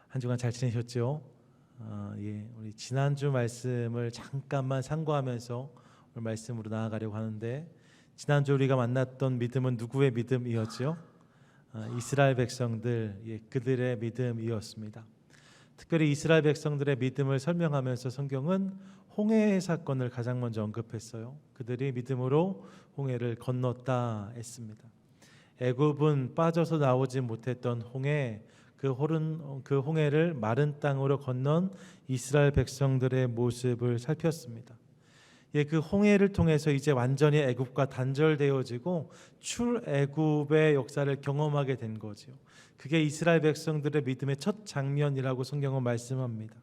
한 주간 잘 지내셨죠? 우리 지난주 말씀을 잠깐만 참고하면서 오늘 말씀으로 나아가려고 하는데, 지난주 우리가 만났던 믿음은 누구의 믿음이었죠? 이스라엘 백성들, 그들의 믿음이었습니다. 특별히 이스라엘 백성들의 믿음을 설명하면서 성경은 홍해 사건을 가장 먼저 언급했어요. 그들이 믿음으로 홍해를 건넜다 했습니다. 애굽은 빠져서 나오지 못했던 홍해, 그 홍해를 마른 땅으로 건넌 이스라엘 백성들의 모습을 살폈습니다. 그 홍해를 통해서 이제 완전히 애굽과 단절되어지고 출애굽의 역사를 경험하게 된 거죠. 그게 이스라엘 백성들의 믿음의 첫 장면이라고 성경은 말씀합니다.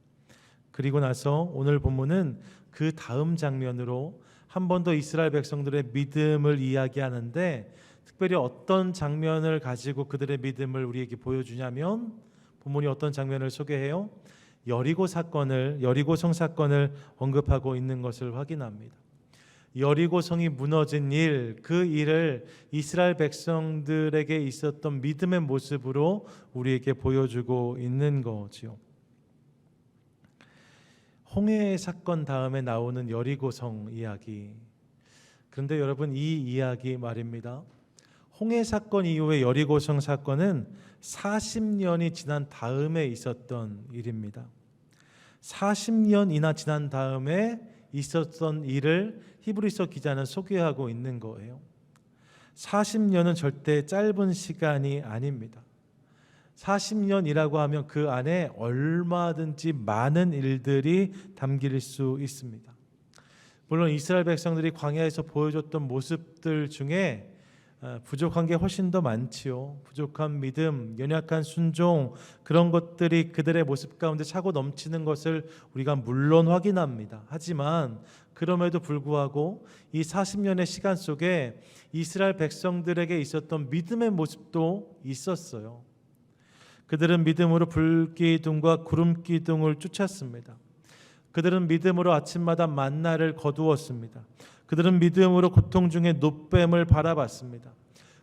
그리고 나서 오늘 본문은 그 다음 장면으로 한 번 더 이스라엘 백성들의 믿음을 이야기하는데, 특별히 어떤 장면을 가지고 그들의 믿음을 우리에게 보여주냐면, 본문이 어떤 장면을 소개해요? 여리고성 사건을 언급하고 있는 것을 확인합니다. 여리고성이 무너진 일, 그 일을 이스라엘 백성들에게 있었던 믿음의 모습으로 우리에게 보여주고 있는 거지요. 홍해 사건 다음에 나오는 여리고성 이야기. 그런데 여러분, 이 이야기 말입니다, 홍해 사건 이후에 여리고성 사건은 40년이 지난 다음에 있었던 일입니다. 40년이나 지난 다음에 있었던 일을 히브리서 기자는 소개하고 있는 거예요. 40년은 절대 짧은 시간이 아닙니다. 40년이라고 하면 그 안에 얼마든지 많은 일들이 담길 수 있습니다. 물론 이스라엘 백성들이 광야에서 보여줬던 모습들 중에 부족한 게 훨씬 더 많지요. 부족한 믿음, 연약한 순종, 그런 것들이 그들의 모습 가운데 차고 넘치는 것을 우리가 물론 확인합니다. 하지만 그럼에도 불구하고 이 40년의 시간 속에 이스라엘 백성들에게 있었던 믿음의 모습도 있었어요. 그들은 믿음으로 불기둥과 구름기둥을 쫓았습니다. 그들은 믿음으로 아침마다 만나를 거두었습니다. 그들은 믿음으로 고통 중에 놋뱀을 바라봤습니다.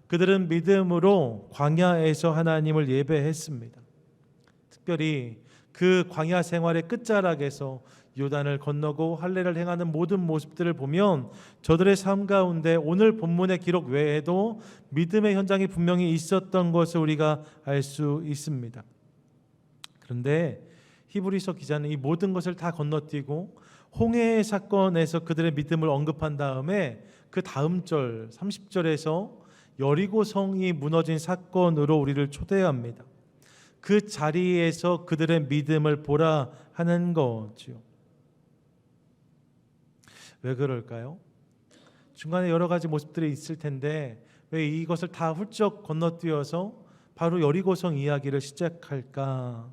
그들은 믿음으로 광야에서 하나님을 예배했습니다. 특별히 그 광야 생활의 끝자락에서 요단을 건너고 할례를 행하는 모든 모습들을 보면 저들의 삶 가운데 오늘 본문의 기록 외에도 믿음의 현장이 분명히 있었던 것을 우리가 알 수 있습니다. 그런데 히브리서 기자는 이 모든 것을 다 건너뛰고 홍해 사건에서 그들의 믿음을 언급한 다음에 그 다음 절 30절에서 여리고성이 무너진 사건으로 우리를 초대합니다. 그 자리에서 그들의 믿음을 보라 하는 거죠. 왜 그럴까요? 중간에 여러 가지 모습들이 있을 텐데 왜 이것을 다 훌쩍 건너뛰어서 바로 여리고성 이야기를 시작할까?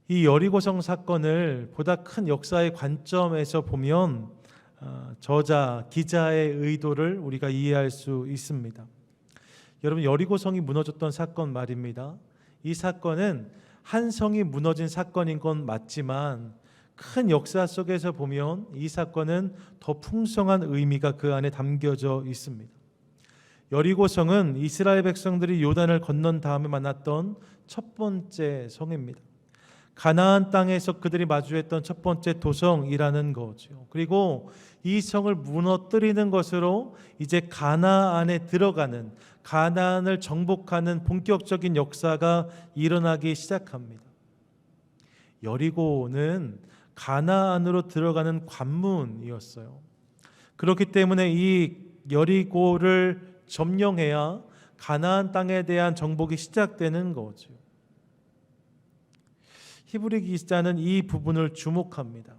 이 여리고성 사건을 보다 큰 역사의 관점에서 보면 저자, 기자의 의도를 우리가 이해할 수 있습니다. 여러분, 여리고성이 무너졌던 사건 말입니다. 이 사건은 한 성이 무너진 사건인 건 맞지만 큰 역사 속에서 보면 이 사건은 더 풍성한 의미가 그 안에 담겨져 있습니다. 여리고성은 이스라엘 백성들이 요단을 건넌 다음에 만났던 첫 번째 성입니다. 가나안 땅에서 그들이 마주했던 첫 번째 도성이라는 거죠. 그리고 이 성을 무너뜨리는 것으로 이제 가나안에 들어가는, 가나안을 정복하는 본격적인 역사가 일어나기 시작합니다. 여리고는 가나안으로 들어가는 관문이었어요. 그렇기 때문에 이 여리고를 점령해야 가나안 땅에 대한 정복이 시작되는 거죠. 히브리 기자는 이 부분을 주목합니다.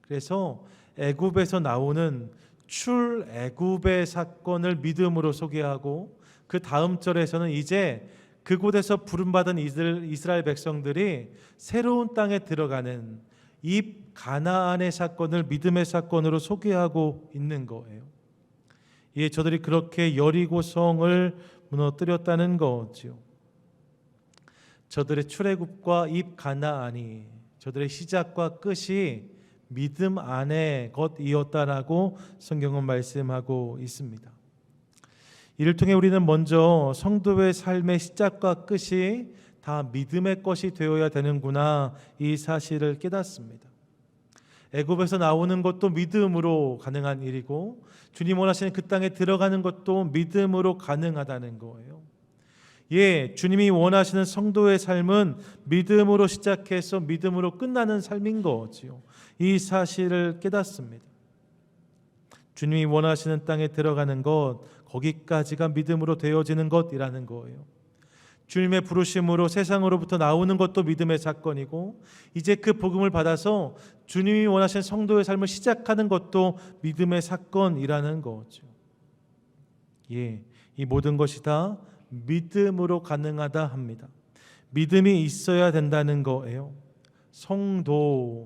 그래서 애굽에서 나오는 출애굽의 사건을 믿음으로 소개하고 그 다음 절에서는 이제 그곳에서 부름받은 이스라엘 백성들이 새로운 땅에 들어가는 이 가나안의 사건을 믿음의 사건으로 소개하고 있는 거예요. 저들이 그렇게 여리고성을 무너뜨렸다는 거지요. 저들의 출애굽과 입 가나안이, 저들의 시작과 끝이 믿음 안의 것이었다라고 성경은 말씀하고 있습니다. 이를 통해 우리는 먼저 성도의 삶의 시작과 끝이 다 믿음의 것이 되어야 되는구나, 이 사실을 깨닫습니다. 애굽에서 나오는 것도 믿음으로 가능한 일이고 주님 원하시는 그 땅에 들어가는 것도 믿음으로 가능하다는 거예요. 예, 주님이 원하시는 성도의 삶은 믿음으로 시작해서 믿음으로 끝나는 삶인 거지요. 이 사실을 깨닫습니다. 주님이 원하시는 땅에 들어가는 것, 거기까지가 믿음으로 되어지는 것이라는 거예요. 주님의 부르심으로 세상으로부터 나오는 것도 믿음의 사건이고, 이제 그 복음을 받아서 주님이 원하시는 성도의 삶을 시작하는 것도 믿음의 사건이라는 거죠. 예, 이 모든 것이 다 믿음으로 가능하다 합니다. 믿음이 있어야 된다는 거예요. 성도는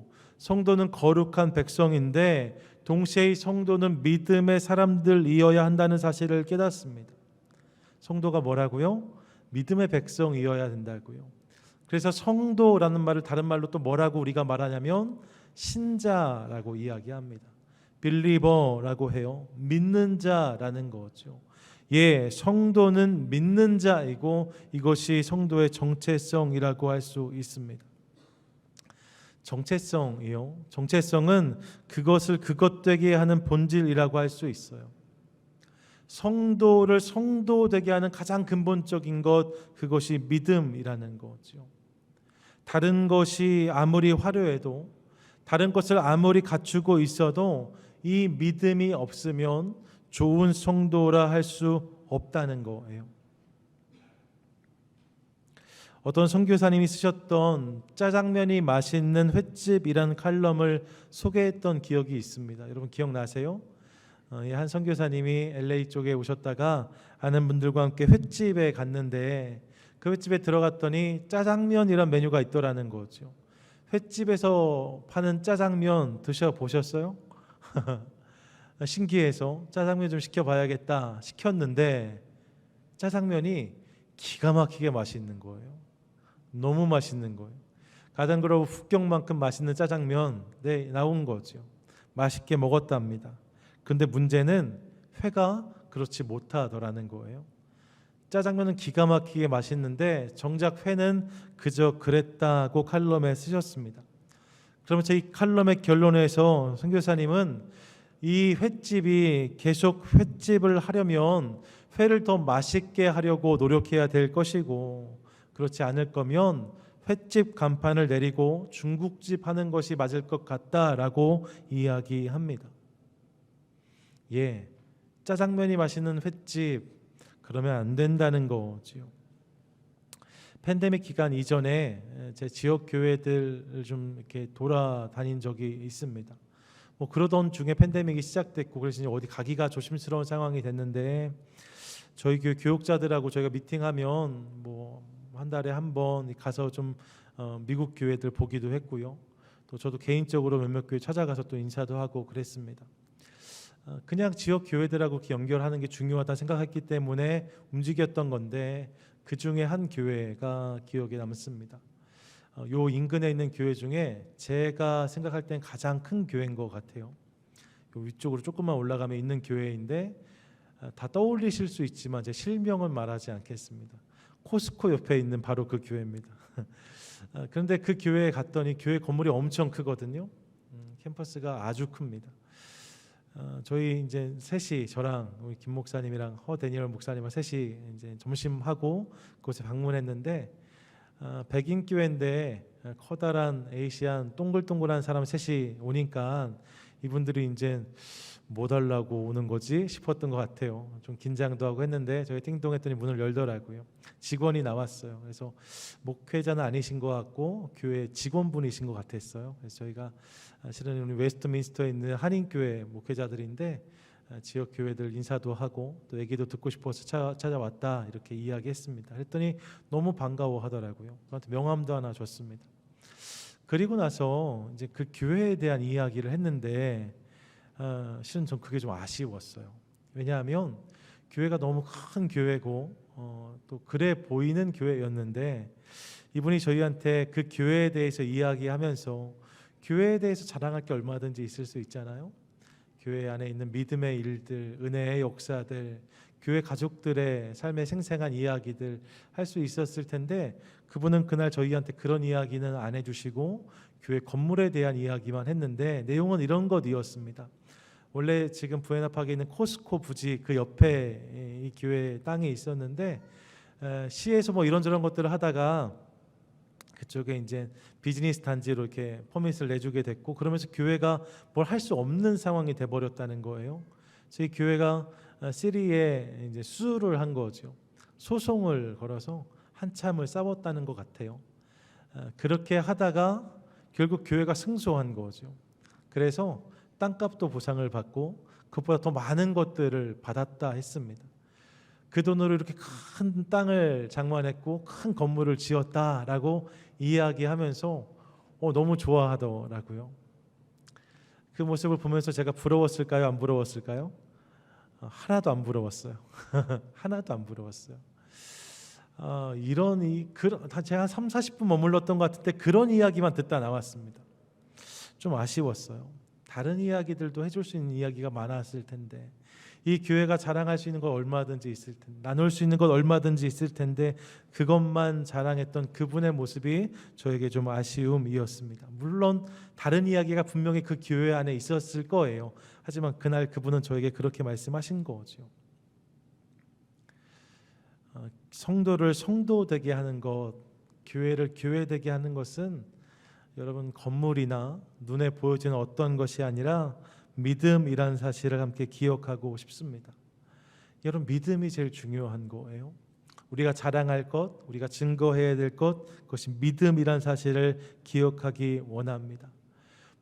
거룩한 백성인데 동시에 성도는 믿음의 사람들이어야 한다는 사실을 깨닫습니다. 성도가 뭐라고요? 믿음의 백성이어야 된다고요. 그래서 성도라는 말을 다른 말로 또 뭐라고 우리가 말하냐면 신자라고 이야기합니다. 빌리버라고 해요. 믿는 자라는 거죠. 예, 성도는 믿는 자이고 이것이 성도의 정체성이라고 할 수 있습니다. 정체성이요. 정체성은 그것을 그것 되게 하는 본질이라고 할 수 있어요. 성도를 성도 되게 하는 가장 근본적인 것, 그것이 믿음이라는 거죠. 다른 것이 아무리 화려해도, 다른 것을 아무리 갖추고 있어도 이 믿음이 없으면 좋은 성도라 할 수 없다는 거예요. 어떤 선교사님이 쓰셨던 짜장면이 맛있는 횟집이라는 칼럼을 소개했던 기억이 있습니다. 여러분 기억나세요? 한 선교사님이 LA 쪽에 오셨다가 아는 분들과 함께 횟집에 갔는데 그 횟집에 들어갔더니 짜장면이란 메뉴가 있더라는 거죠. 횟집에서 파는 짜장면 드셔보셨어요? 신기해서 짜장면 좀 시켜봐야겠다 시켰는데 짜장면이 기가 막히게 맛있는 거예요. 너무 맛있는 거예요. 가든그로브 북경만큼 맛있는 짜장면 나온 거죠. 맛있게 먹었답니다. 근데 문제는 회가 그렇지 못하더라는 거예요. 짜장면은 기가 막히게 맛있는데 정작 회는 그저 그랬다고 칼럼에 쓰셨습니다. 그러면 이 칼럼의 결론에서 선교사님은 이 횟집이 계속 횟집을 하려면 회를 더 맛있게 하려고 노력해야 될 것이고, 그렇지 않을 거면 횟집 간판을 내리고 중국집 하는 것이 맞을 것 같다라고 이야기합니다. 예, 짜장면이 맛있는 횟집 그러면 안 된다는 거지요. 팬데믹 기간 이전에 제 지역 교회들을 좀 이렇게 돌아다닌 적이 있습니다. 그러던 중에 팬데믹이 시작됐고 그래서 이제 어디 가기가 조심스러운 상황이 됐는데 저희 교회 교육자들하고 저희가 미팅하면 한 달에 한 번 가서 좀 미국 교회들 보기도 했고요. 또 저도 개인적으로 몇몇 교회 찾아가서 또 인사도 하고 그랬습니다. 그냥 지역 교회들하고 이렇게 연결하는 게 중요하다 생각했기 때문에 움직였던 건데 그 중에 한 교회가 기억에 남습니다. 요 인근에 있는 교회 중에 제가 생각할 땐 가장 큰 교회인 것 같아요. 요 위쪽으로 조금만 올라가면 있는 교회인데 다 떠올리실 수 있지만 제 실명은 말하지 않겠습니다. 코스코 옆에 있는 바로 그 교회입니다. 그런데 그 교회에 갔더니 교회 건물이 엄청 크거든요. 캠퍼스가 아주 큽니다. 저희 이제 셋이 저랑 우리 김 목사님이랑 허 데니얼 목사님과 셋이 이제 점심하고 그곳에 방문했는데 백인 교회인데 커다란 에이시안 동글동글한 사람 셋이 오니까 이분들이 이제 뭐 달라고 오는 거지 싶었던 것 같아요. 좀 긴장도 하고 했는데 저희 띵동했더니 문을 열더라고요. 직원이 나왔어요. 그래서 목회자는 아니신 것 같고 교회 직원분이신 것 같았어요. 그래서 저희가 실은 우리 웨스트민스터에 있는 한인교회 목회자들인데 지역 교회들 인사도 하고 또 얘기도 듣고 싶어서 찾아왔다 이렇게 이야기했습니다. 그랬더니 너무 반가워하더라고요. 저한테 명함도 하나 줬습니다. 그리고 나서 이제 그 교회에 대한 이야기를 했는데 실은 전 그게 좀 아쉬웠어요. 왜냐하면 교회가 너무 큰 교회고 또 그래 보이는 교회였는데 이분이 저희한테 그 교회에 대해서 이야기하면서 교회에 대해서 자랑할 게 얼마든지 있을 수 있잖아요. 교회 안에 있는 믿음의 일들, 은혜의 역사들, 교회 가족들의 삶의 생생한 이야기들 할 수 있었을 텐데 그분은 그날 저희한테 그런 이야기는 안 해주시고 교회 건물에 대한 이야기만 했는데 내용은 이런 것이었습니다. 원래 지금 부에나파크에 있는 코스코 부지 그 옆에 이 교회 땅이 있었는데 시에서 뭐 이런저런 것들을 하다가 그쪽에 이제 비즈니스 단지로 이렇게 퍼밋을 내주게 됐고 그러면서 교회가 뭘 할 수 없는 상황이 돼 버렸다는 거예요. 저희 교회가 시리에 이제 수를 한 거죠. 소송을 걸어서 한참을 싸웠다는 것 같아요. 그렇게 하다가 결국 교회가 승소한 거죠. 그래서 땅값도 보상을 받고 그것보다 더 많은 것들을 받았다 했습니다. 그 돈으로 이렇게 큰 땅을 장만했고 큰 건물을 지었다라고 이야기하면서 너무 좋아하더라고요. 그 모습을 보면서 제가 부러웠을까요? 안 부러웠을까요? 하나도 안 부러웠어요. 하나도 안 부러웠어요. 제가 한 3, 40분 머물렀던 것 같은데 그런 이야기만 듣다 나왔습니다. 좀 아쉬웠어요. 다른 이야기들도 해줄 수 있는 이야기가 많았을 텐데 이 교회가 자랑할 수 있는 것 얼마든지 있을 텐데 나눌 수 있는 것 얼마든지 있을 텐데 그것만 자랑했던 그분의 모습이 저에게 좀 아쉬움이었습니다. 물론 다른 이야기가 분명히 그 교회 안에 있었을 거예요. 하지만 그날 그분은 저에게 그렇게 말씀하신 거죠. 성도를 성도되게 하는 것, 교회를 교회되게 하는 것은 여러분 건물이나 눈에 보여지는 어떤 것이 아니라 믿음이라는 사실을 함께 기억하고 싶습니다. 여러분 믿음이 제일 중요한 거예요. 우리가 자랑할 것, 우리가 증거해야 될 것, 그것이 믿음이라는 사실을 기억하기 원합니다.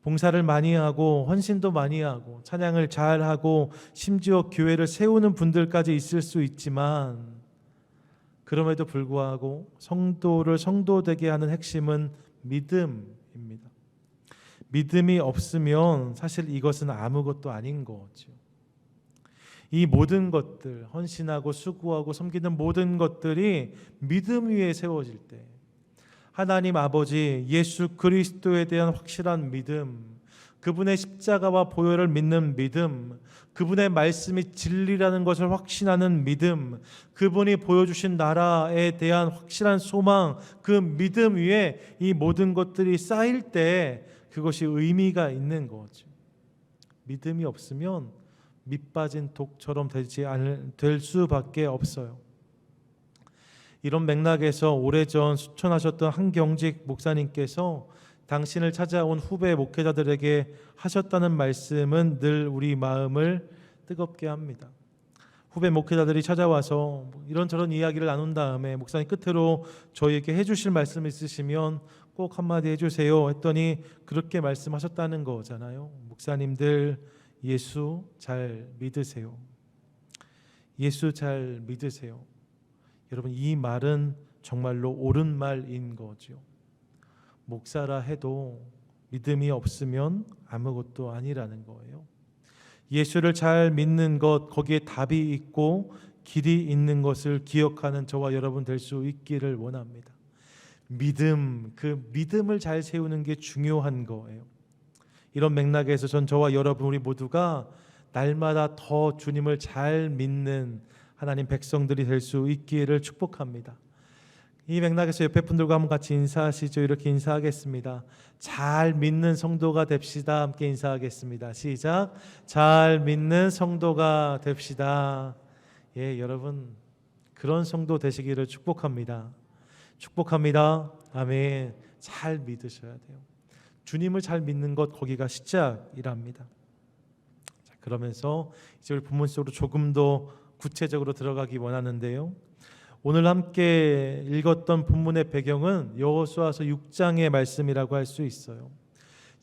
봉사를 많이 하고 헌신도 많이 하고 찬양을 잘하고 심지어 교회를 세우는 분들까지 있을 수 있지만 그럼에도 불구하고 성도를 성도되게 하는 핵심은 믿음입니다. 믿음이 없으면 사실 이것은 아무것도 아닌 거죠. 이 모든 것들, 헌신하고 수고하고 섬기는 모든 것들이 믿음 위에 세워질 때 하나님 아버지 예수 그리스도에 대한 확실한 믿음, 그분의 십자가와 보혈을 믿는 믿음, 그분의 말씀이 진리라는 것을 확신하는 믿음, 그분이 보여주신 나라에 대한 확실한 소망, 그 믿음 위에 이 모든 것들이 쌓일 때 그것이 의미가 있는 거죠. 믿음이 없으면 밑빠진 독처럼 될 수밖에 없어요. 이런 맥락에서 오래전 수천하셨던 한경직 목사님께서 당신을 찾아온 후배 목회자들에게 하셨다는 말씀은 늘 우리 마음을 뜨겁게 합니다. 후배 목회자들이 찾아와서 이런저런 이야기를 나눈 다음에 목사님 끝으로 저희에게 해주실 말씀 있으시면 꼭 한마디 해주세요 했더니 그렇게 말씀하셨다는 거잖아요. 목사님들 예수 잘 믿으세요. 예수 잘 믿으세요. 여러분 이 말은 정말로 옳은 말인 거죠. 목사라 해도 믿음이 없으면 아무것도 아니라는 거예요. 예수를 잘 믿는 것, 거기에 답이 있고 길이 있는 것을 기억하는 저와 여러분 될 수 있기를 원합니다. 믿음, 그 믿음을 잘 세우는 게 중요한 거예요. 이런 맥락에서 전 저와 여러분 우리 모두가 날마다 더 주님을 잘 믿는 하나님 백성들이 될 수 있기를 축복합니다. 이 맥락에서 옆에 분들과 한번 같이 인사하시죠. 이렇게 인사하겠습니다. 잘 믿는 성도가 됩시다. 함께 인사하겠습니다. 시작. 잘 믿는 성도가 됩시다. 예, 여러분 그런 성도 되시기를 축복합니다. 축복합니다. 아멘. 잘 믿으셔야 돼요. 주님을 잘 믿는 것 거기가 시작이랍니다. 자, 그러면서 이제 우리 본문 속으로 조금 더 구체적으로 들어가기 원하는데요. 오늘 함께 읽었던 본문의 배경은 여호수아서 6장의 말씀이라고 할 수 있어요.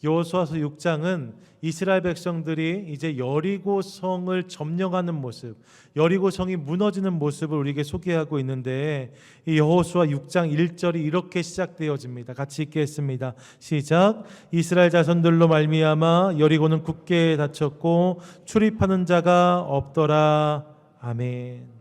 여호수아서 6장은 이스라엘 백성들이 이제 여리고 성을 점령하는 모습, 여리고 성이 무너지는 모습을 우리에게 소개하고 있는데 이 여호수아 6장 1절이 이렇게 시작되어집니다. 같이 읽겠습니다. 시작. 이스라엘 자손들로 말미암아 여리고는 굳게 닫혔고 출입하는 자가 없더라. 아멘.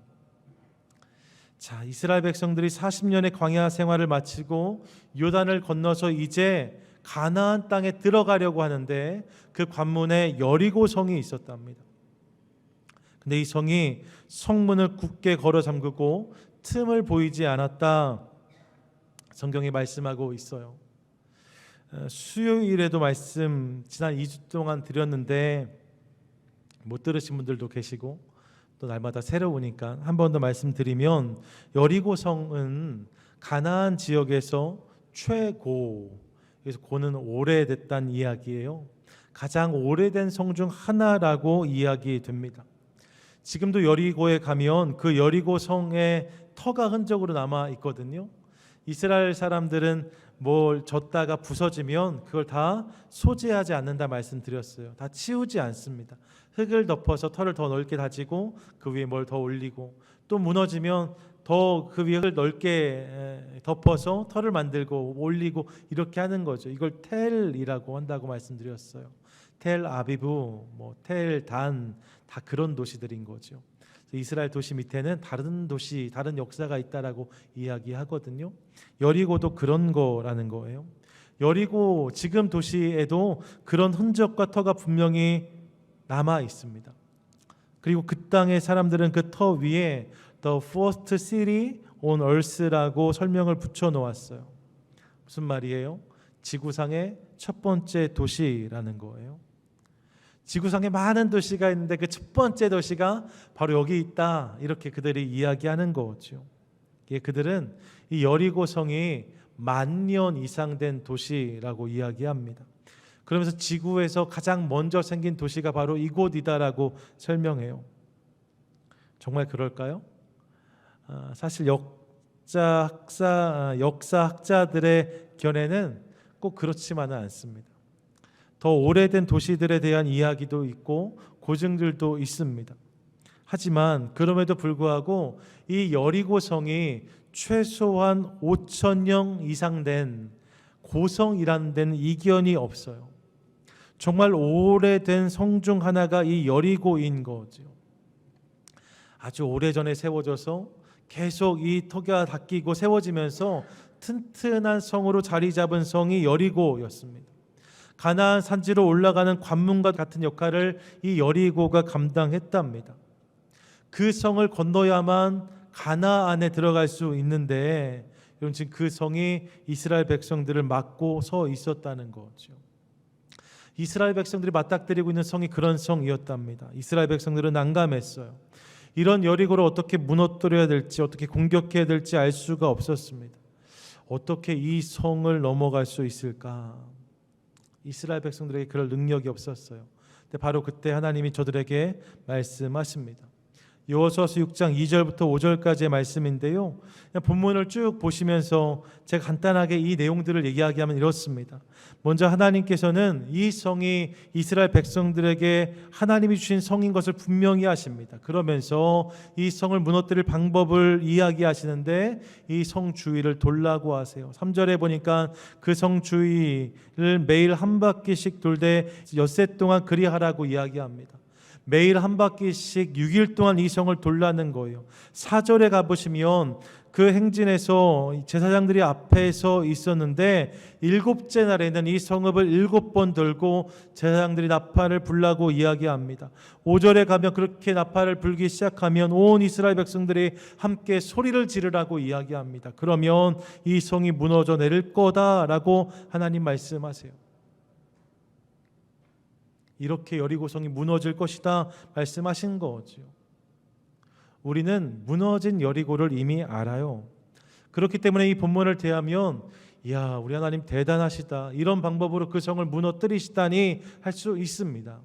자, 이스라엘 백성들이 40년의 광야 생활을 마치고 요단을 건너서 이제 가나안 땅에 들어가려고 하는데 그 관문에 여리고 성이 있었답니다. 근데 이 성이 성문을 굳게 걸어 잠그고 틈을 보이지 않았다, 성경이 말씀하고 있어요. 수요일에도 말씀 지난 2주 동안 드렸는데 못 들으신 분들도 계시고 또 날마다 새로우니까 한 번 더 말씀드리면, 여리고성은 가나안 지역에서 최고, 그래서 고는 오래됐다는 이야기예요. 가장 오래된 성 중 하나라고 이야기됩니다. 지금도 여리고에 가면 그 여리고 성의 터가 흔적으로 남아 있거든요. 이스라엘 사람들은 뭘 졌다가 부서지면 그걸 다 소재하지 않는다 말씀드렸어요. 다 치우지 않습니다. 흙을 덮어서 터를 더 넓게 다지고 그 위에 뭘 더 올리고, 또 무너지면 더 그 위에 흙을 넓게 덮어서 터를 만들고 올리고 이렇게 하는 거죠. 이걸 텔이라고 한다고 말씀드렸어요. 텔 아비브, 텔 단, 다 그런 도시들인 거죠. 이스라엘 도시 밑에는 다른 도시, 다른 역사가 있다라고 이야기하거든요. 여리고도 그런 거라는 거예요. 여리고 지금 도시에도 그런 흔적과 터가 분명히 남아 있습니다. 그리고 그 땅의 사람들은 그 터 위에 The first city on earth라고 설명을 붙여 놓았어요. 무슨 말이에요? 지구상의 첫 번째 도시라는 거예요. 지구상에 많은 도시가 있는데 그 첫 번째 도시가 바로 여기 있다, 이렇게 그들이 이야기하는 거죠. 그들은 이 여리고성이 10,000년 이상 된 도시라고 이야기합니다. 그러면서 지구에서 가장 먼저 생긴 도시가 바로 이곳이다라고 설명해요. 정말 그럴까요? 사실 역사학자들의 견해는 꼭 그렇지만은 않습니다. 더 오래된 도시들에 대한 이야기도 있고 고증들도 있습니다. 하지만 그럼에도 불구하고 이 여리고성이 최소한 5,000년 이상 된 고성이라는 데는 이견이 없어요. 정말 오래된 성 중 하나가 이 여리고인 거죠. 아주 오래전에 세워져서 계속 이 터가 닦이고 세워지면서 튼튼한 성으로 자리 잡은 성이 여리고였습니다. 가나안 산지로 올라가는 관문과 같은 역할을 이 여리고가 감당했답니다. 그 성을 건너야만 가나안에 들어갈 수 있는데, 여러분 지금 그 성이 이스라엘 백성들을 막고 서 있었다는 거죠. 이스라엘 백성들이 맞닥뜨리고 있는 성이 그런 성이었답니다. 이스라엘 백성들은 난감했어요. 이런 여리고를 어떻게 무너뜨려야 될지, 어떻게 공격해야 될지 알 수가 없었습니다. 어떻게 이 성을 넘어갈 수 있을까? 이스라엘 백성들에게 그럴 능력이 없었어요. 근데 바로 그때 하나님이 저들에게 말씀하십니다. 여호수아서 6장 2절부터 5절까지의 말씀인데요, 본문을 쭉 보시면서 제가 간단하게 이 내용들을 이야기하면 이렇습니다. 먼저 하나님께서는 이 성이 이스라엘 백성들에게 하나님이 주신 성인 것을 분명히 하십니다. 그러면서 이 성을 무너뜨릴 방법을 이야기하시는데 이 성 주위를 돌라고 하세요. 3절에 보니까 그 성 주위를 매일 한 바퀴씩 돌되 엿새 동안 그리하라고 이야기합니다. 매일 한 바퀴씩 6일 동안 이 성을 돌라는 거예요. 4절에 가보시면 그 행진에서 제사장들이 앞에서 있었는데 7째 날에는 이 성읍을 7번 돌고 제사장들이 나팔을 불라고 이야기합니다. 5절에 가면 그렇게 나팔을 불기 시작하면 온 이스라엘 백성들이 함께 소리를 지르라고 이야기합니다. 그러면 이 성이 무너져 내릴 거다라고 하나님 말씀하세요. 이렇게 여리고성이 무너질 것이다 말씀하신 거죠. 우리는 무너진 여리고를 이미 알아요. 그렇기 때문에 이 본문을 대하면 이야, 우리 하나님 대단하시다, 이런 방법으로 그 성을 무너뜨리시다니 할 수 있습니다.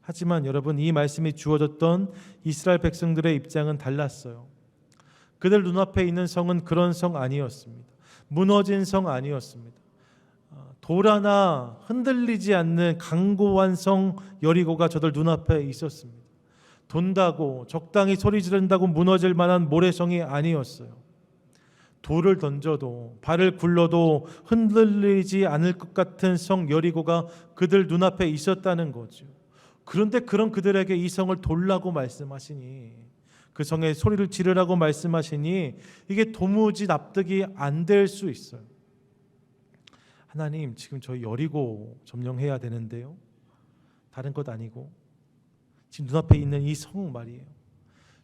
하지만 여러분, 이 말씀이 주어졌던 이스라엘 백성들의 입장은 달랐어요. 그들 눈앞에 있는 성은 그런 성 아니었습니다. 무너진 성 아니었습니다. 돌 하나 흔들리지 않는 강고한 성 여리고가 저들 눈앞에 있었습니다. 돈다고 적당히 소리 지른다고 무너질 만한 모래성이 아니었어요. 돌을 던져도 발을 굴러도 흔들리지 않을 것 같은 성 여리고가 그들 눈앞에 있었다는 거죠. 그런데 그런 그들에게 이 성을 돌라고 말씀하시니, 그 성에 소리를 지르라고 말씀하시니 이게 도무지 납득이 안 될 수 있어요. 하나님, 지금 저희 여리고 점령해야 되는데요, 다른 것 아니고 지금 눈앞에 있는 이 성 말이에요.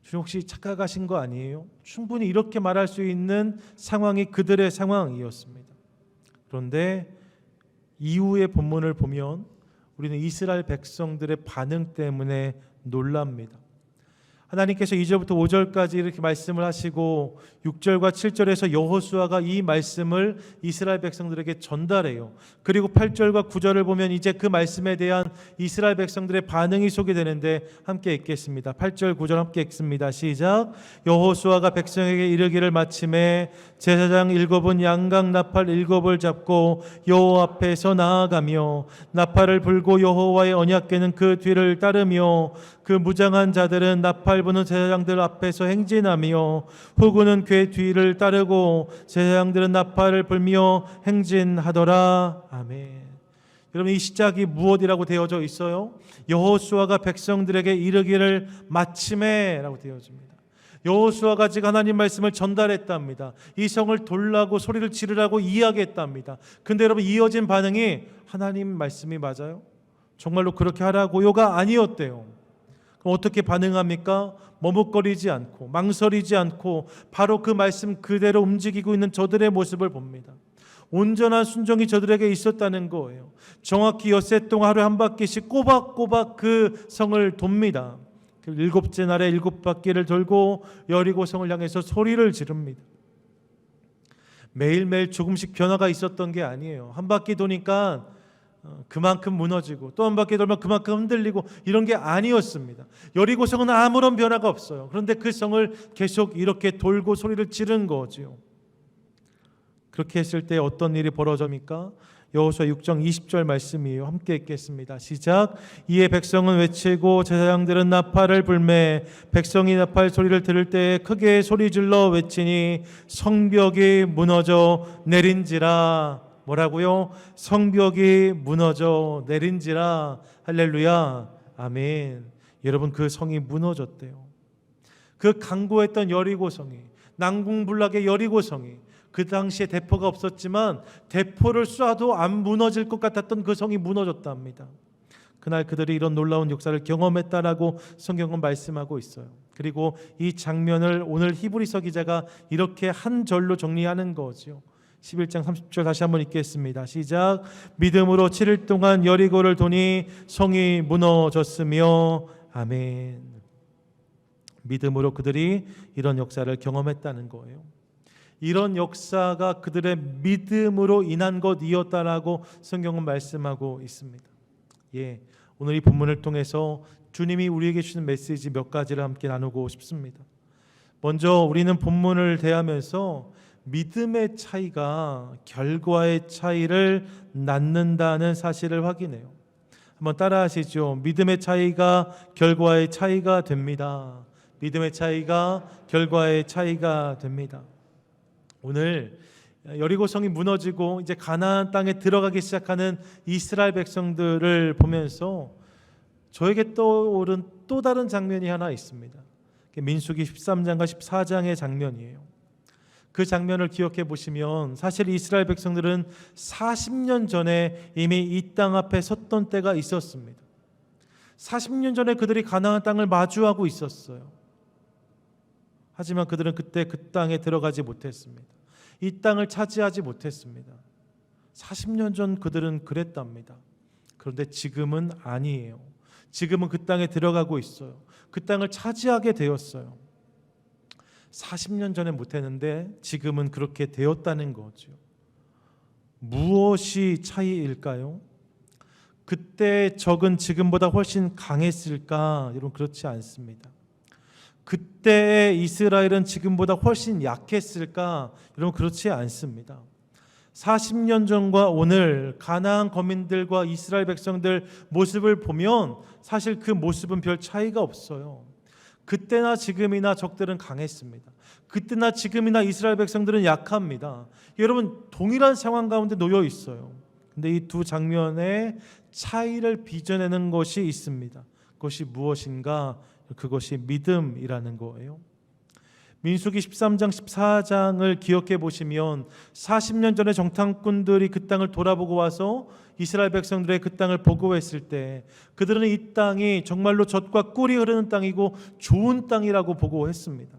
주님 혹시 착각하신 거 아니에요? 충분히 이렇게 말할 수 있는 상황이 그들의 상황이었습니다. 그런데 이후의 본문을 보면 우리는 이스라엘 백성들의 반응 때문에 놀랍니다. 하나님께서 2절부터 5절까지 이렇게 말씀을 하시고 6절과 7절에서 여호수아가 이 말씀을 이스라엘 백성들에게 전달해요. 그리고 8절과 9절을 보면 이제 그 말씀에 대한 이스라엘 백성들의 반응이 소개되는데 함께 읽겠습니다. 8절 9절 함께 읽습니다. 시작. 여호수아가 백성에게 이르기를 마침에 제사장 7은 양각 나팔 7을 잡고 여호와 앞에서 나아가며 나팔을 불고 여호와의 언약궤는 그 뒤를 따르며 그 무장한 자들은 나팔 부는 제사장들 앞에서 행진하며 후구는 궤 뒤를 따르고 제사장들은 나팔을 불며 행진하더라. 아멘. 여러분, 이 시작이 무엇이라고 되어져 있어요? 여호수아가 백성들에게 이르기를 마침에 라고 되어집니다. 여호수아가 지금 하나님 말씀을 전달했답니다. 이 성을 돌라고 소리를 지르라고 이야기했답니다. 근데 여러분, 이어진 반응이 하나님 말씀이 맞아요? 정말로 그렇게 하라고요가 아니었대요. 어떻게 반응합니까? 머뭇거리지 않고 망설이지 않고 바로 그 말씀 그대로 움직이고 있는 저들의 모습을 봅니다. 온전한 순종이 저들에게 있었다는 거예요. 정확히 엿새 동안 하루에 한 바퀴씩 꼬박꼬박 그 성을 돕니다. 7째 날에 7바퀴를 돌고 여리고성을 향해서 소리를 지릅니다. 매일매일 조금씩 변화가 있었던 게 아니에요. 한 바퀴 도니까 그만큼 무너지고 또 한 바퀴 돌면 그만큼 흔들리고 이런 게 아니었습니다. 여리고성은 아무런 변화가 없어요. 그런데 그 성을 계속 이렇게 돌고 소리를 지른 거죠. 그렇게 했을 때 어떤 일이 벌어집니까? 여호수아 6장 20절 말씀이에요. 함께 읽겠습니다. 시작. 이에 백성은 외치고 제사장들은 나팔을 불매 백성이 나팔 소리를 들을 때 크게 소리질러 외치니 성벽이 무너져 내린지라. 뭐라고요? 성벽이 무너져 내린지라. 할렐루야. 아멘. 여러분, 그 성이 무너졌대요. 그 강고했던 여리고성이, 난공불락의 여리고성이, 그 당시에 대포가 없었지만 대포를 쏴도 안 무너질 것 같았던 그 성이 무너졌답니다. 그날 그들이 이런 놀라운 역사를 경험했다라고 성경은 말씀하고 있어요. 그리고 이 장면을 오늘 히브리서 기자가 이렇게 한 절로 정리하는 거죠. 11장 30절 다시 한번 읽겠습니다. 시작. 믿음으로 7일 동안 여리고를 도니 성이 무너졌으며. 아멘. 믿음으로 그들이 이런 역사를 경험했다는 거예요. 이런 역사가 그들의 믿음으로 인한 것이었다라고 성경은 말씀하고 있습니다. 예, 오늘 이 본문을 통해서 주님이 우리에게 주시는 메시지 몇 가지를 함께 나누고 싶습니다. 먼저 우리는 본문을 대하면서 믿음의 차이가 결과의 차이를 낳는다는 사실을 확인해요. 한번 따라 하시죠. 믿음의 차이가 결과의 차이가 됩니다. 믿음의 차이가 결과의 차이가 됩니다. 오늘 여리고성이 무너지고 이제 가나안 땅에 들어가기 시작하는 이스라엘 백성들을 보면서 저에게 떠오른 또 다른 장면이 하나 있습니다. 민수기 13장과 14장의 장면이에요. 그 장면을 기억해 보시면 사실 이스라엘 백성들은 40년 전에 이미 이 땅 앞에 섰던 때가 있었습니다. 40년 전에 그들이 가나안 땅을 마주하고 있었어요. 하지만 그들은 그때 그 땅에 들어가지 못했습니다. 이 땅을 차지하지 못했습니다. 40년 전 그들은 그랬답니다. 그런데 지금은 아니에요. 지금은 그 땅에 들어가고 있어요. 그 땅을 차지하게 되었어요. 40년 전에 못했는데 지금은 그렇게 되었다는 거죠. 무엇이 차이일까요? 그때 적은 지금보다 훨씬 강했을까? 여러분, 그렇지 않습니다. 그때의 이스라엘은 지금보다 훨씬 약했을까? 여러분, 그렇지 않습니다. 40년 전과 오늘 가나안 거민들과 이스라엘 백성들 모습을 보면 사실 그 모습은 별 차이가 없어요. 그때나 지금이나 적들은 강했습니다. 그때나 지금이나 이스라엘 백성들은 약합니다. 여러분, 동일한 상황 가운데 놓여 있어요. 근데 이 두 장면의 차이를 빚어내는 것이 있습니다. 그것이 무엇인가? 그것이 믿음이라는 거예요. 민수기 13장 14장을 기억해 보시면 40년 전에 정탐꾼들이 그 땅을 돌아보고 와서 이스라엘 백성들의 그 땅을 보고했을 때 그들은 이 땅이 정말로 젖과 꿀이 흐르는 땅이고 좋은 땅이라고 보고했습니다.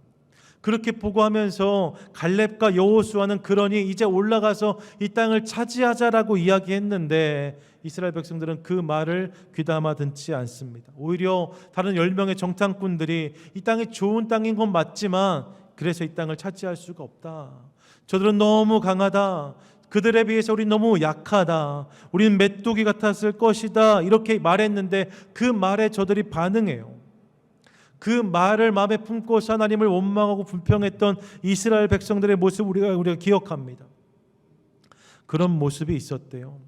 그렇게 보고하면서 갈렙과 여호수아는 그러니 이제 올라가서 이 땅을 차지하자라고 이야기했는데 이스라엘 백성들은 그 말을 귀담아 듣지 않습니다. 오히려 다른 10명의 정탐꾼들이 이 땅이 좋은 땅인 건 맞지만 그래서 이 땅을 차지할 수가 없다. 저들은 너무 강하다. 그들에 비해서 우린 너무 약하다. 우리는 메뚜기 같았을 것이다. 이렇게 말했는데 그 말에 저들이 반응해요. 그 말을 마음에 품고서 하나님을 원망하고 불평했던 이스라엘 백성들의 모습 우리가 기억합니다. 그런 모습이 있었대요.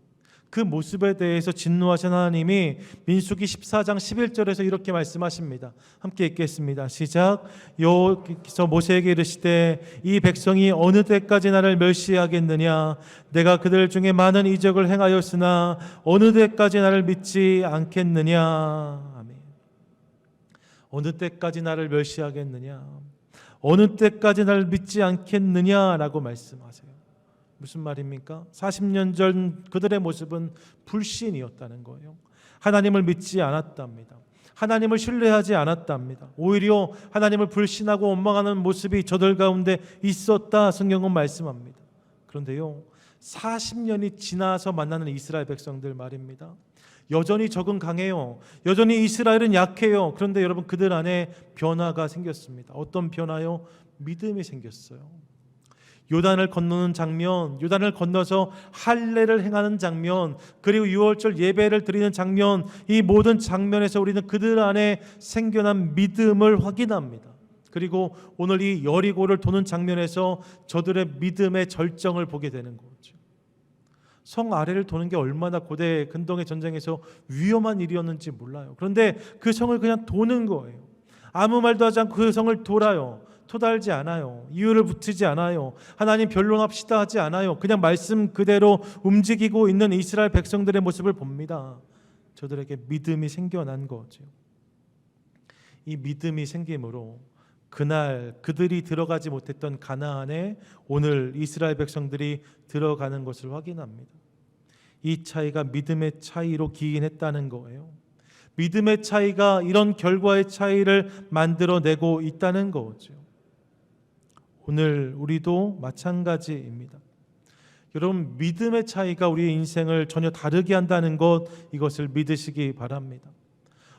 그 모습에 대해서 진노하신 하나님이 민수기 14장 11절에서 이렇게 말씀하십니다. 함께 읽겠습니다. 시작. 여호와께서 모세에게 이르시되 이 백성이 어느 때까지 나를 멸시하겠느냐. 내가 그들 중에 많은 이적을 행하였으나 어느 때까지 나를 믿지 않겠느냐. 아멘. 어느 때까지 나를 멸시하겠느냐. 어느 때까지 나를 믿지 않겠느냐라고 말씀하세요. 무슨 말입니까? 40년 전 그들의 모습은 불신이었다는 거예요. 하나님을 믿지 않았답니다. 하나님을 신뢰하지 않았답니다. 오히려 하나님을 불신하고 원망하는 모습이 저들 가운데 있었다 성경은 말씀합니다. 그런데요, 40년이 지나서 만나는 이스라엘 백성들 말입니다. 여전히 적은 강해요. 여전히 이스라엘은 약해요. 그런데 여러분 그들 안에 변화가 생겼습니다. 어떤 변화요? 믿음이 생겼어요. 요단을 건너는 장면, 요단을 건너서 할례를 행하는 장면, 그리고 유월절 예배를 드리는 장면, 이 모든 장면에서 우리는 그들 안에 생겨난 믿음을 확인합니다. 그리고 오늘 이 여리고를 도는 장면에서 저들의 믿음의 절정을 보게 되는 거죠. 성 아래를 도는 게 얼마나 고대 근동의 전쟁에서 위험한 일이었는지 몰라요. 그런데 그 성을 그냥 도는 거예요. 아무 말도 하지 않고 그 성을 돌아요. 토달지 않아요. 이유를 붙이지 않아요. 하나님 변론합시다 하지 않아요. 그냥 말씀 그대로 움직이고 있는 이스라엘 백성들의 모습을 봅니다. 저들에게 믿음이 생겨난 거죠. 이 믿음이 생김으로 그날 그들이 들어가지 못했던 가나안에 오늘 이스라엘 백성들이 들어가는 것을 확인합니다. 이 차이가 믿음의 차이로 기인했다는 거예요. 믿음의 차이가 이런 결과의 차이를 만들어내고 있다는 거죠. 오늘 우리도 마찬가지입니다. 여러분, 믿음의 차이가 우리의 인생을 전혀 다르게 한다는 것, 이것을 믿으시기 바랍니다.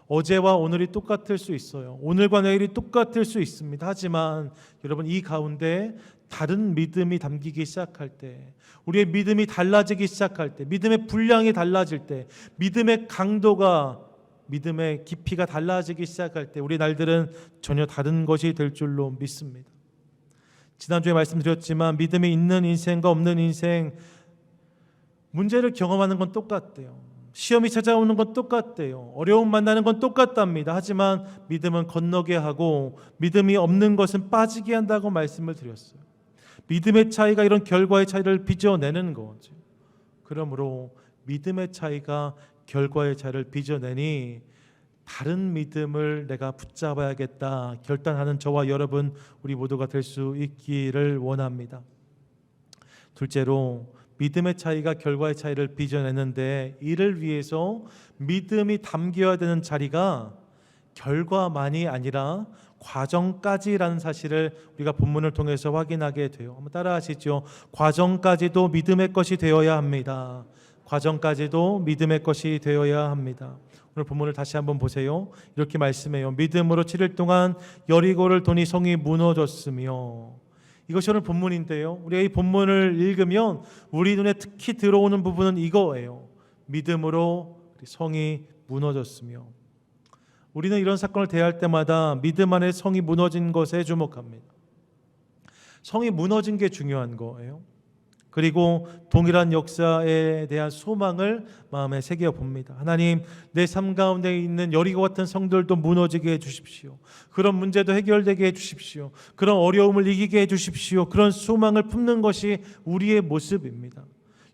어제와 오늘이 똑같을 수 있어요. 오늘과 내일이 똑같을 수 있습니다. 하지만 여러분, 이 가운데 다른 믿음이 담기기 시작할 때, 우리의 믿음이 달라지기 시작할 때, 믿음의 분량이 달라질 때, 믿음의 강도가, 믿음의 깊이가 달라지기 시작할 때 우리 날들은 전혀 다른 것이 될 줄로 믿습니다. 지난주에 말씀드렸지만 믿음이 있는 인생과 없는 인생, 문제를 경험하는 건 똑같대요. 시험이 찾아오는 건 똑같대요. 어려움 만나는 건 똑같답니다. 하지만 믿음은 건너게 하고 믿음이 없는 것은 빠지게 한다고 말씀을 드렸어요. 믿음의 차이가 이런 결과의 차이를 빚어내는 거죠. 그러므로 믿음의 차이가 결과의 차이를 빚어내니 다른 믿음을 내가 붙잡아야겠다 결단하는 저와 여러분, 우리 모두가 될 수 있기를 원합니다. 둘째로, 믿음의 차이가 결과의 차이를 빚어내는데 이를 위해서 믿음이 담겨야 되는 자리가 결과만이 아니라 과정까지라는 사실을 우리가 본문을 통해서 확인하게 돼요. 한번 따라하시죠. 과정까지도 믿음의 것이 되어야 합니다. 과정까지도 믿음의 것이 되어야 합니다. 오늘 본문을 다시 한번 보세요. 이렇게 말씀해요. 믿음으로 7일 동안 여리고를 도니 성이 무너졌으며. 이것이 오늘 본문인데요, 우리가 이 본문을 읽으면 우리 눈에 특히 들어오는 부분은 이거예요. 믿음으로 성이 무너졌으며. 우리는 이런 사건을 대할 때마다 믿음 안에 성이 무너진 것에 주목합니다. 성이 무너진 게 중요한 거예요. 그리고 동일한 역사에 대한 소망을 마음에 새겨봅니다. 하나님, 내 삶 가운데 있는 여리고 같은 성들도 무너지게 해주십시오. 그런 문제도 해결되게 해주십시오. 그런 어려움을 이기게 해주십시오. 그런 소망을 품는 것이 우리의 모습입니다.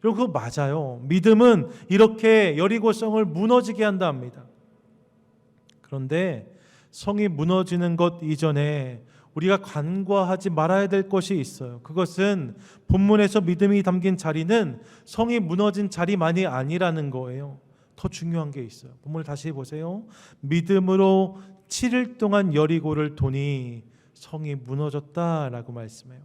여러분, 그거 맞아요. 믿음은 이렇게 여리고 성을 무너지게 한다 합니다. 그런데 성이 무너지는 것 이전에 우리가 간과하지 말아야 될 것이 있어요. 그것은 본문에서 믿음이 담긴 자리는 성이 무너진 자리만이 아니라는 거예요. 더 중요한 게 있어요. 본문을 다시 보세요. 믿음으로 7일 동안 여리고를 도니 성이 무너졌다라고 말씀해요.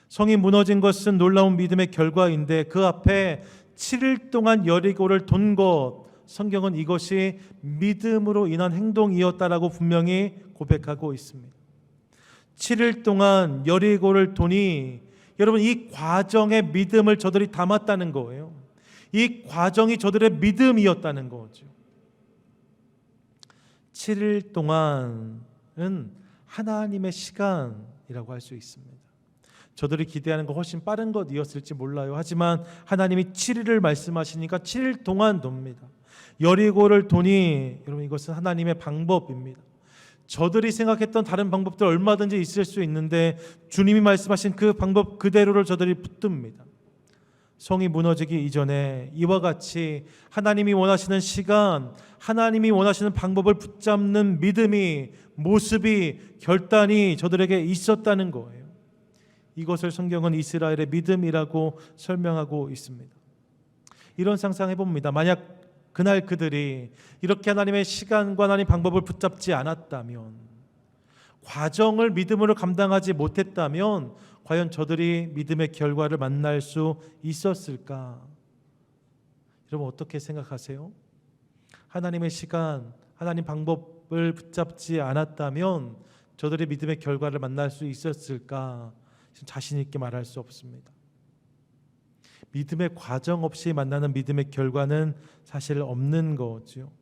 성이 무너진 것은 놀라운 믿음의 결과인데 그 앞에 7일 동안 여리고를 돈 것, 성경은 이것이 믿음으로 인한 행동이었다라고 분명히 고백하고 있습니다. 7일 동안 여리고를 도니, 여러분 이 과정에 믿음을 저들이 담았다는 거예요. 이 과정이 저들의 믿음이었다는 거죠. 7일 동안은 하나님의 시간이라고 할 수 있습니다. 저들이 기대하는 것 훨씬 빠른 것이었을지 몰라요. 하지만 하나님이 7일을 말씀하시니까 7일 동안 돕니다. 여리고를 도니, 여러분 이것은 하나님의 방법입니다. 저들이 생각했던 다른 방법들 얼마든지 있을 수 있는데 주님이 말씀하신 그 방법 그대로를 저들이 붙듭니다. 성이 무너지기 이전에 이와 같이 하나님이 원하시는 시간, 하나님이 원하시는 방법을 붙잡는 믿음이, 모습이, 결단이 저들에게 있었다는 거예요. 이것을 성경은 이스라엘의 믿음이라고 설명하고 있습니다. 이런 상상해 봅니다. 만약 그날 그들이 이렇게 하나님의 시간과 하나님의 방법을 붙잡지 않았다면, 과정을 믿음으로 감당하지 못했다면 과연 저들이 믿음의 결과를 만날 수 있었을까? 여러분 어떻게 생각하세요? 하나님의 시간, 하나님 방법을 붙잡지 않았다면 저들이 믿음의 결과를 만날 수 있었을까? 자신 있게 말할 수 없습니다. 믿음의 과정 없이 만나는 믿음의 결과는 사실 없는 거죠.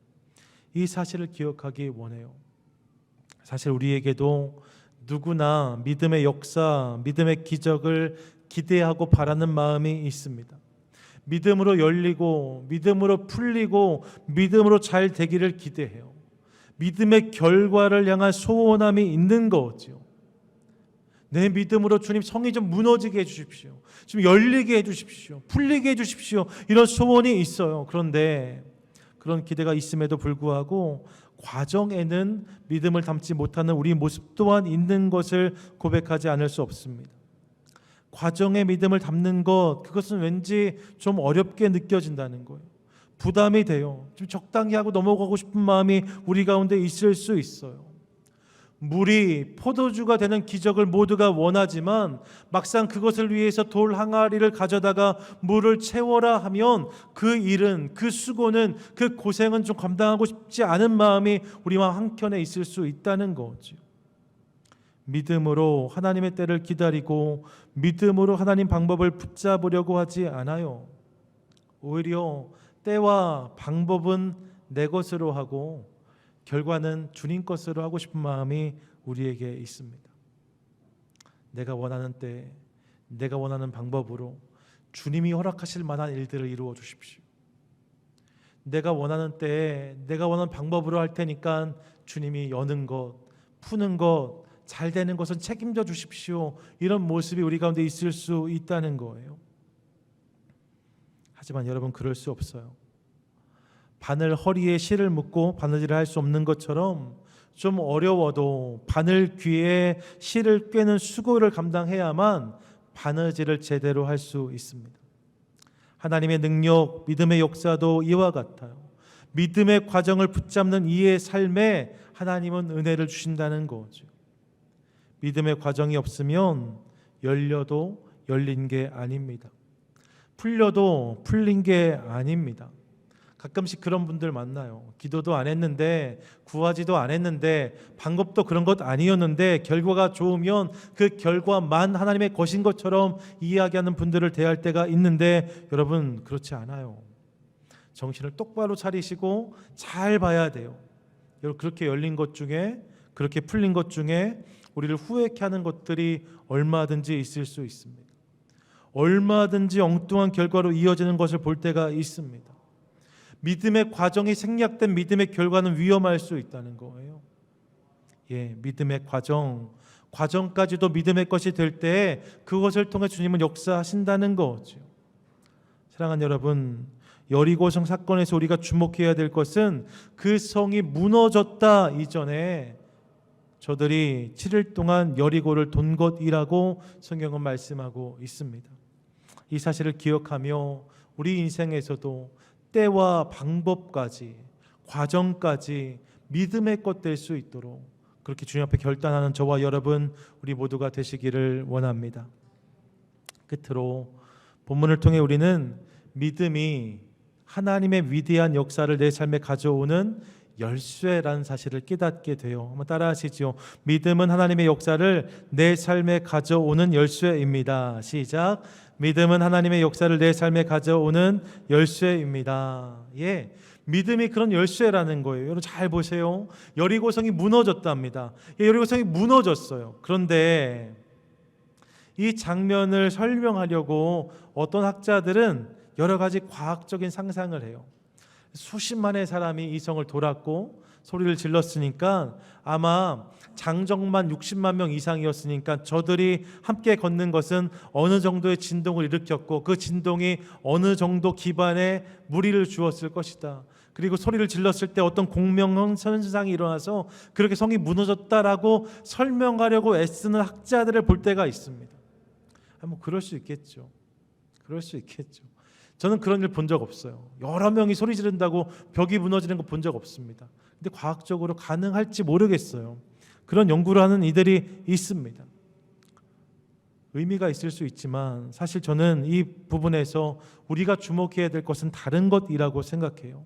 이 사실을 기억하기 원해요. 사실 우리에게도 누구나 믿음의 역사, 믿음의 기적을 기대하고 바라는 마음이 있습니다. 믿음으로 열리고, 믿음으로 풀리고, 믿음으로 잘 되기를 기대해요. 믿음의 결과를 향한 소원함이 있는 거죠. 내 믿음으로 주님 성이 좀 무너지게 해주십시오. 좀 열리게 해주십시오. 풀리게 해주십시오. 이런 소원이 있어요. 그런데 그런 기대가 있음에도 불구하고 과정에는 믿음을 담지 못하는 우리 모습 또한 있는 것을 고백하지 않을 수 없습니다. 과정에 믿음을 담는 것, 그것은 왠지 좀 어렵게 느껴진다는 거예요. 부담이 돼요. 좀 적당히 하고 넘어가고 싶은 마음이 우리 가운데 있을 수 있어요. 물이 포도주가 되는 기적을 모두가 원하지만 막상 그것을 위해서 돌 항아리를 가져다가 물을 채워라 하면 그 일은, 그 수고는, 그 고생은 좀 감당하고 싶지 않은 마음이 우리 마음 한켠에 있을 수 있다는 거죠. 믿음으로 하나님의 때를 기다리고 믿음으로 하나님 방법을 붙잡으려고 하지 않아요. 오히려 때와 방법은 내 것으로 하고 결과는 주님 것으로 하고 싶은 마음이 우리에게 있습니다. 내가 원하는 때, 내가 원하는 방법으로 주님이 허락하실 만한 일들을 이루어 주십시오. 내가 원하는 때에 내가 원하는 방법으로 할 테니까 주님이 여는 것, 푸는 것, 잘 되는 것은 책임져 주십시오. 이런 모습이 우리 가운데 있을 수 있다는 거예요. 하지만 여러분 그럴 수 없어요. 바늘 허리에 실을 묶고 바느질을 할 수 없는 것처럼 좀 어려워도 바늘 귀에 실을 꿰는 수고를 감당해야만 바느질을 제대로 할 수 있습니다. 하나님의 능력, 믿음의 역사도 이와 같아요. 믿음의 과정을 붙잡는 이의 삶에 하나님은 은혜를 주신다는 거죠. 믿음의 과정이 없으면 열려도 열린 게 아닙니다. 풀려도 풀린 게 아닙니다. 가끔씩 그런 분들 만나요. 기도도 안 했는데, 구하지도 안 했는데, 방법도 그런 것 아니었는데 결과가 좋으면 그 결과만 하나님의 것인 것처럼 이야기하는 분들을 대할 때가 있는데 여러분 그렇지 않아요. 정신을 똑바로 차리시고 잘 봐야 돼요. 여러분 그렇게 열린 것 중에, 그렇게 풀린 것 중에 우리를 후회케 하는 것들이 얼마든지 있을 수 있습니다. 얼마든지 엉뚱한 결과로 이어지는 것을 볼 때가 있습니다. 믿음의 과정이 생략된 믿음의 결과는 위험할 수 있다는 거예요. 믿음의 과정까지도 믿음의 것이 될 때 그것을 통해 주님은 역사하신다는 거죠. 사랑하는 여러분, 여리고성 사건에서 우리가 주목해야 될 것은 그 성이 무너졌다 이전에 저들이 7일 동안 여리고를 돈 것이라고 성경은 말씀하고 있습니다. 이 사실을 기억하며 우리 인생에서도 때와 방법까지, 과정까지 믿음의 것 될 수 있도록 그렇게 주님 앞에 결단하는 저와 여러분 우리 모두가 되시기를 원합니다. 끝으로 본문을 통해 우리는 믿음이 하나님의 위대한 역사를 내 삶에 가져오는 열쇠라는 사실을 깨닫게 돼요. 한번 따라 하시죠. 믿음은 하나님의 역사를 내 삶에 가져오는 열쇠입니다. 시작. 믿음은 하나님의 역사를 내 삶에 가져오는 열쇠입니다. 예, 믿음이 그런 열쇠라는 거예요. 여러분 잘 보세요. 여리고성이 무너졌답니다. 여리고성이 무너졌어요. 그런데 이 장면을 설명하려고 어떤 학자들은 여러 가지 과학적인 상상을 해요. 수십만의 사람이 이 성을 돌았고 소리를 질렀으니까 아마 장정만 60만 명 이상이었으니까 저들이 함께 걷는 것은 어느 정도의 진동을 일으켰고 그 진동이 어느 정도 기반에 무리를 주었을 것이다. 그리고 소리를 질렀을 때 어떤 공명한 현상이 일어나서 그렇게 성이 무너졌다라고 설명하려고 애쓰는 학자들을 볼 때가 있습니다. 뭐 그럴 수 있겠죠. 그럴 수 있겠죠. 저는 그런 일 본 적 없어요. 여러 명이 소리 지른다고 벽이 무너지는 거 본 적 없습니다. 근데 과학적으로 가능할지 모르겠어요. 그런 연구를 하는 이들이 있습니다. 의미가 있을 수 있지만 사실 저는 이 부분에서 우리가 주목해야 될 것은 다른 것이라고 생각해요.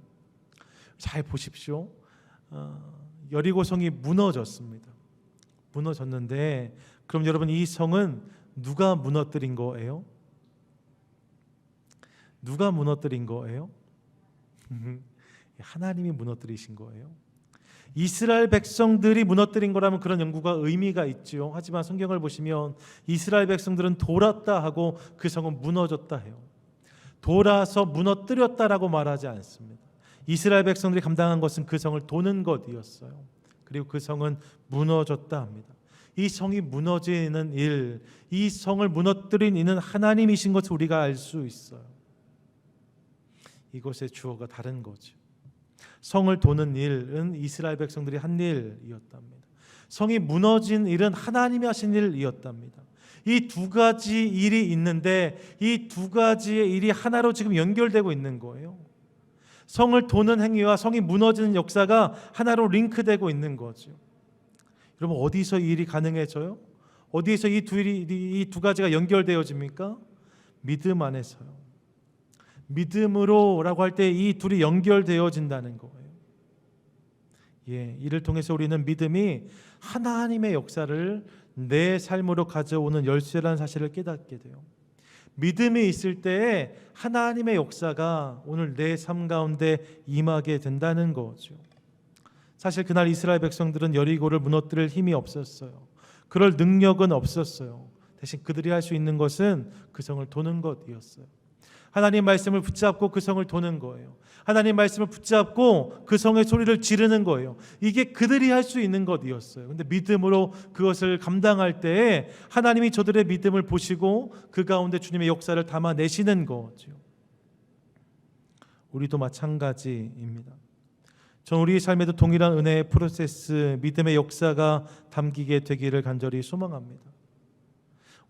잘 보십시오. 여리고성이 무너졌습니다. 무너졌는데 그럼 여러분 이 성은 누가 무너뜨린 거예요? 누가 무너뜨린 거예요? 하나님이 무너뜨리신 거예요. 이스라엘 백성들이 무너뜨린 거라면 그런 연구가 의미가 있죠. 하지만 성경을 보시면 이스라엘 백성들은 돌았다 하고 그 성은 무너졌다 해요. 돌아서 무너뜨렸다라고 말하지 않습니다. 이스라엘 백성들이 감당한 것은 그 성을 도는 것이었어요. 그리고 그 성은 무너졌다 합니다. 이 성이 무너지는 일, 이 성을 무너뜨린 이는 하나님이신 것을 우리가 알 수 있어요. 이것의 주어가 다른 거죠. 성을 도는 일은 이스라엘 백성들이 한 일이었답니다. 성이 무너진 일은 하나님이 하신 일이었답니다. 이 두 가지 일이 있는데 이 두 가지의 일이 하나로 지금 연결되고 있는 거예요. 성을 도는 행위와 성이 무너지는 역사가 하나로 링크되고 있는 거죠. 여러분 어디서 이 일이 가능해져요? 어디에서 이 두 가지가 연결되어집니까? 믿음 안에서요. 믿음으로라고 할 때 이 둘이 연결되어진다는 거예요. 예, 이를 통해서 우리는 믿음이 하나님의 역사를 내 삶으로 가져오는 열쇠라는 사실을 깨닫게 돼요. 믿음이 있을 때에 하나님의 역사가 오늘 내 삶 가운데 임하게 된다는 거죠. 사실 그날 이스라엘 백성들은 여리고를 무너뜨릴 힘이 없었어요. 그럴 능력은 없었어요. 대신 그들이 할 수 있는 것은 그 성을 도는 것이었어요. 하나님 말씀을 붙잡고 그 성을 도는 거예요. 하나님 말씀을 붙잡고 그 성의 소리를 지르는 거예요. 이게 그들이 할 수 있는 것이었어요. 근데 믿음으로 그것을 감당할 때에 하나님이 저들의 믿음을 보시고 그 가운데 주님의 역사를 담아내시는 거죠. 우리도 마찬가지입니다. 전 우리의 삶에도 동일한 은혜의 프로세스, 믿음의 역사가 담기게 되기를 간절히 소망합니다.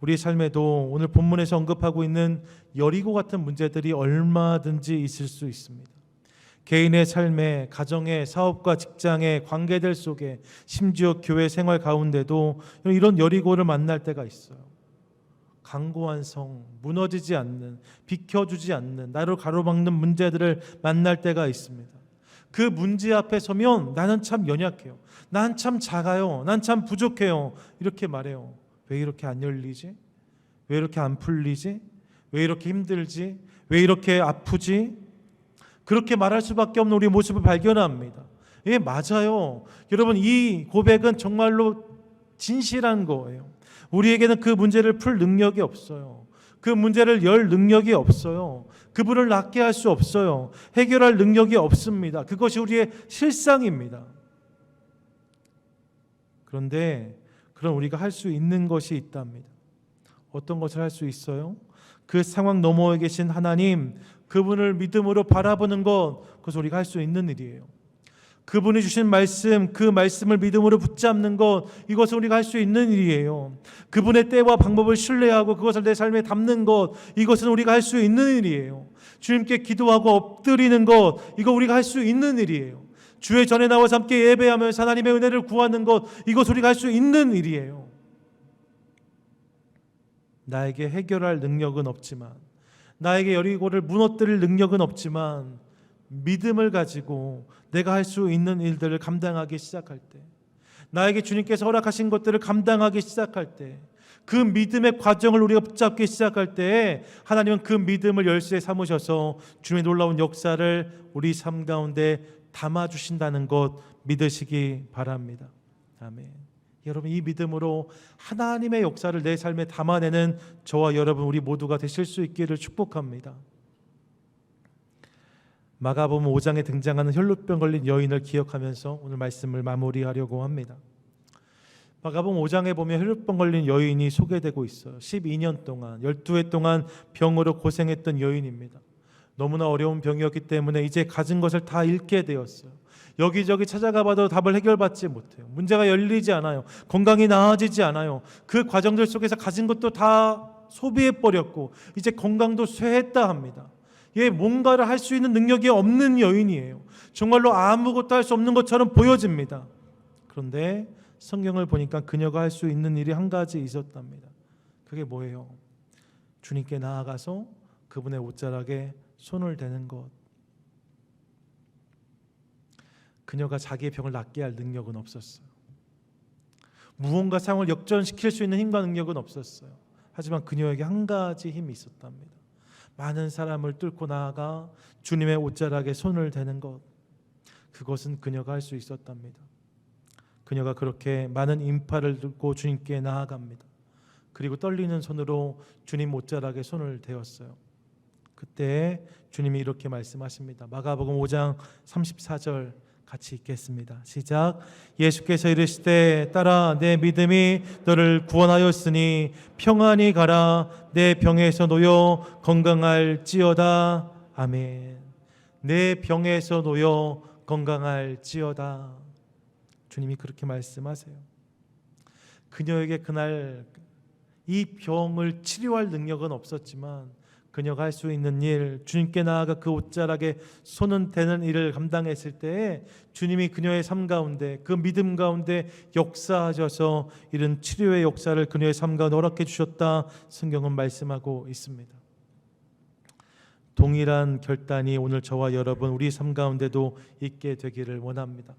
우리의 삶에도 오늘 본문에서 언급하고 있는 여리고 같은 문제들이 얼마든지 있을 수 있습니다. 개인의 삶에, 가정에, 사업과 직장의 관계들 속에, 심지어 교회 생활 가운데도 이런 여리고를 만날 때가 있어요. 강고한 성, 무너지지 않는, 비켜주지 않는, 나를 가로막는 문제들을 만날 때가 있습니다. 그 문제 앞에 서면 나는 참 연약해요. 난 참 작아요. 난 참 부족해요. 이렇게 말해요. 왜 이렇게 안 열리지? 왜 이렇게 안 풀리지? 왜 이렇게 힘들지? 왜 이렇게 아프지? 그렇게 말할 수밖에 없는 우리 모습을 발견합니다. 예, 맞아요. 여러분 이 고백은 정말로 진실한 거예요. 우리에게는 그 문제를 풀 능력이 없어요. 그 문제를 열 능력이 없어요. 그분을 낫게 할 수 없어요. 해결할 능력이 없습니다. 그것이 우리의 실상입니다. 그런데 그런 우리가 할 수 있는 것이 있답니다. 어떤 것을 할 수 있어요? 그 상황 너머에 계신 하나님, 그분을 믿음으로 바라보는 것, 그것을 우리가 할 수 있는 일이에요. 그분이 주신 말씀, 그 말씀을 믿음으로 붙잡는 것, 이것은 우리가 할 수 있는 일이에요. 그분의 때와 방법을 신뢰하고 그것을 내 삶에 담는 것, 이것은 우리가 할 수 있는 일이에요. 주님께 기도하고 엎드리는 것, 이거 우리가 할 수 있는 일이에요. 주의 전에 나와서 함께 예배하면서 하나님의 은혜를 구하는 것, 이것 우리가 할 수 있는 일이에요. 나에게 해결할 능력은 없지만, 나에게 여리고를 무너뜨릴 능력은 없지만, 믿음을 가지고 내가 할 수 있는 일들을 감당하기 시작할 때, 나에게 주님께서 허락하신 것들을 감당하기 시작할 때, 그 믿음의 과정을 우리가 붙잡기 시작할 때 하나님은 그 믿음을 열쇠 삼으셔서 주님의 놀라운 역사를 우리 삶 가운데 담아주신다는 것 믿으시기 바랍니다. 아멘. 여러분, 이 믿음으로 하나님의 역사를 내 삶에 담아내는 저와 여러분 우리 모두가 되실 수 있기를 축복합니다. 마가복음 5장에 등장하는 혈루병 걸린 여인을 기억하면서 오늘 말씀을 마무리하려고 합니다. 마가복음 5장에 보면 혈루병 걸린 여인이 소개되고 있어요. 12년 동안 12해 동안 병으로 고생했던 여인입니다. 너무나 어려운 병이었기 때문에 이제 가진 것을 다 잃게 되었어요. 여기저기 찾아가봐도 답을 해결받지 못해요. 문제가 열리지 않아요. 건강이 나아지지 않아요. 그 과정들 속에서 가진 것도 다 소비해버렸고 이제 건강도 쇠했다 합니다. 얘 뭔가를 할 수 있는 능력이 없는 여인이에요. 정말로 아무것도 할 수 없는 것처럼 보여집니다. 그런데 성경을 보니까 그녀가 할 수 있는 일이 한 가지 있었답니다. 그게 뭐예요? 주님께 나아가서 그분의 옷자락에 손을 대는 것. 그녀가 자기의 병을 낫게 할 능력은 없었어요. 무언가 상황을 역전시킬 수 있는 힘과 능력은 없었어요. 하지만 그녀에게 한 가지 힘이 있었답니다. 많은 사람을 뚫고 나아가 주님의 옷자락에 손을 대는 것, 그것은 그녀가 할 수 있었답니다. 그녀가 그렇게 많은 인파를 뚫고 주님께 나아갑니다. 그리고 떨리는 손으로 주님 옷자락에 손을 대었어요. 그때 주님이 이렇게 말씀하십니다. 마가복음 5장 34절 같이 읽겠습니다. 시작. 예수께서 이르시되 딸아, 내 믿음이 너를 구원하였으니 평안히 가라. 내 병에서 놓여 건강할지어다. 아멘. 내 병에서 놓여 건강할지어다. 주님이 그렇게 말씀하세요. 그녀에게 그날 이 병을 치료할 능력은 없었지만 그녀가 할 수 있는 일, 주님께 나아가 그 옷자락에 손은 대는 일을 감당했을 때 주님이 그녀의 삶 가운데, 그 믿음 가운데 역사하셔서 이런 치료의 역사를 그녀의 삶 가운데 허락해 주셨다 성경은 말씀하고 있습니다. 동일한 결단이 오늘 저와 여러분 우리 삶 가운데도 있게 되기를 원합니다.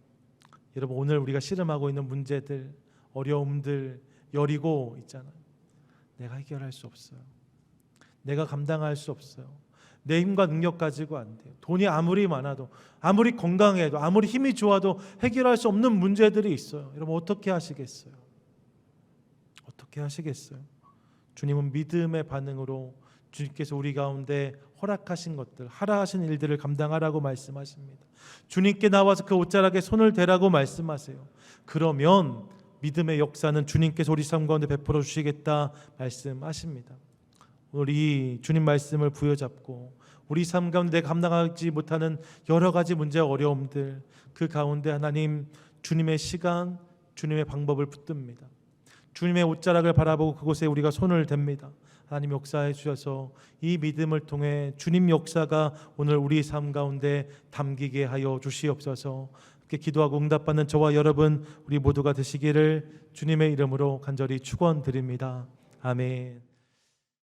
여러분, 오늘 우리가 씨름하고 있는 문제들, 어려움들, 여리고 있잖아요. 내가 해결할 수 없어요. 내가 감당할 수 없어요. 내 힘과 능력 가지고 안 돼요. 돈이 아무리 많아도, 아무리 건강해도, 아무리 힘이 좋아도 해결할 수 없는 문제들이 있어요. 여러분, 어떻게 하시겠어요? 어떻게 하시겠어요? 주님은 믿음의 반응으로 주님께서 우리 가운데 허락하신 것들, 하라 하신 일들을 감당하라고 말씀하십니다. 주님께 나와서 그 옷자락에 손을 대라고 말씀하세요. 그러면 믿음의 역사는 주님께서 우리 삶 가운데 베풀어 주시겠다 말씀하십니다. 오늘 이 주님 말씀을 부여잡고 우리 삶 가운데 감당하지 못하는 여러 가지 문제와 어려움들, 그 가운데 하나님 주님의 시간, 주님의 방법을 붙듭니다. 주님의 옷자락을 바라보고 그곳에 우리가 손을 댑니다. 하나님 역사해 주셔서 이 믿음을 통해 주님 역사가 오늘 우리 삶 가운데 담기게 하여 주시옵소서. 이렇게 기도하고 응답받는 저와 여러분 우리 모두가 되시기를 주님의 이름으로 간절히 축원드립니다. 아멘.